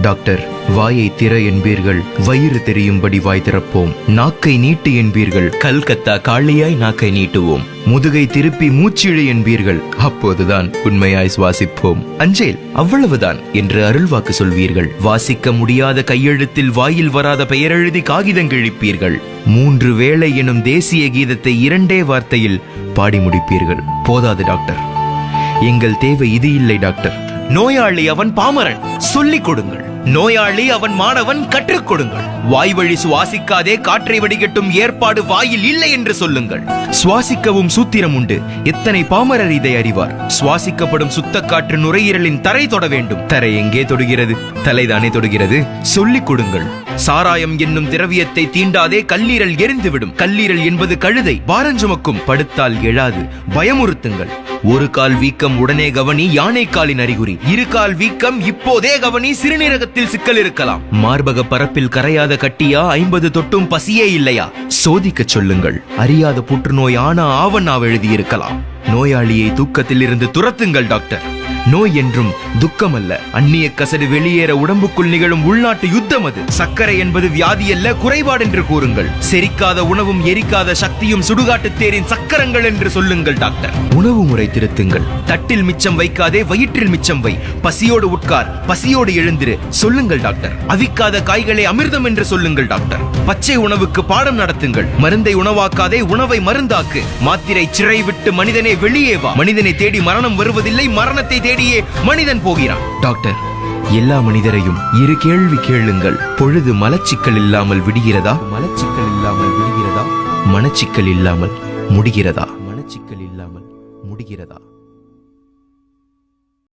Doctor, வாயை திற என்பீர்கள், வயிறு தெரியும்படி வாய் திறப்போம். நாக்கை நீட்டு என்பீர்கள், கல்கத்தா காளியாய் நாக்கை நீட்டுவோம். முதுகை திருப்பி மூச்சிழு என்பீர்கள், அப்போதுதான் உண்மையாய் சுவாசிப்போம். அஞ்சேல், அவ்வளவுதான் என்று அருள்வாக்கு சொல்வீர்கள். வாசிக்க முடியாத கையெழுத்தில் வாயில் வராத பெயரெழுதி காகிதம் கிழிப்பீர்கள். 3 வேளை எனும் தேசிய கீதத்தை 2 வார்த்தையில் பாடி முடிப்பீர்கள். போதாது டாக்டர், எங்கள் தேவை இது இல்லை டாக்டர். நோயாளி அவன் பாமரன், சொல்லிக் கொடுங்கள். நோயாளி அவன் மாணவன், கற்றுக் கொடுங்கள். வாய் வழி சுவாசிக்காதே, காற்றை வடிகட்டும் ஏற்பாடு வாயில் இல்லை என்று சொல்லுங்கள். சுவாசிக்கவும் சூத்திரம் உண்டு, எத்தனை பாமரர் இதை அறிவார்? சுவாசிக்கப்படும் சுத்த காற்று நுரையீரலின் தரை தொட வேண்டும். தரை எங்கே தொடுகிறது? தலைதானே தொடுகிறது. சொல்லிக் கொடுங்கள். சாராயம் என்னும் திரவியத்தை தீண்டாதே, கல்லீரல் எரிந்துவிடும். கல்லீரல் என்பது கழுதை, பாரஞ்சுமக்கும். படுத்தால் எழாது, பயமுறுத்துங்கள். 1 கால் வீக்கம் உடனே கவனி, யானை காலின் அறிகுறி. 2 கால் வீக்கம் இப்போதே கவனி, சிறுநீரகத்தில் சிக்கல் இருக்கலாம். மார்பக பரப்பில் கரையாத கட்டியா? 50 தொட்டும் பசியே இல்லையா? சோதிக்க சொல்லுங்கள். அறியாத புற்றுநோய் ஆவணாவ் எழுதியிருக்கலாம். நோயாளியை தூக்கத்தில் இருந்து துரத்துங்கள் டாக்டர். நோய் என்றும் துக்கம் அல்ல, அந்நிய கசடு வெளியேற உடம்புக்குள் நிகழும் உள்நாட்டு யுத்தம் அது. சர்க்கரை என்பது வியாதி அல்ல, குறைபாடு என்று கூறுங்கள். செரிக்காத உணவும் எரிக்காத சக்தியும் சுடுகாட்டு தேரின் சக்கரங்கள் என்று சொல்லுங்கள் டாக்டர். உணவு முறை திருத்துங்கள். தட்டில் மிச்சம் வைக்காதே, வயிற்றில் மிச்சம் வை. பசியோடு உட்கார், பசியோடு எழுந்திரு சொல்லுங்கள் டாக்டர். அவிக்காத காய்களை அமிர்தம் என்று சொல்லுங்கள் டாக்டர். பச்சை உணவுக்கு பாடம் நடத்துங்கள். மருந்தை உணவாக்காதே, உணவை மருந்தாக்கு. மாத்திரை சிறை விட்டு மனிதனே வெளியே வா. மனிதனை தேடி மரணம் வருவதில்லை, மரணத்தை தேடியே மனிதன் போகிறான். டாக்டர், எல்லா மனிதரையும் 2 கேள்வி கேளுங்கள். பொழுது மலச்சிக்கல் இல்லாமல் விடுகிறதா? மனச்சிக்கல் இல்லாமல் முடிகிறதா?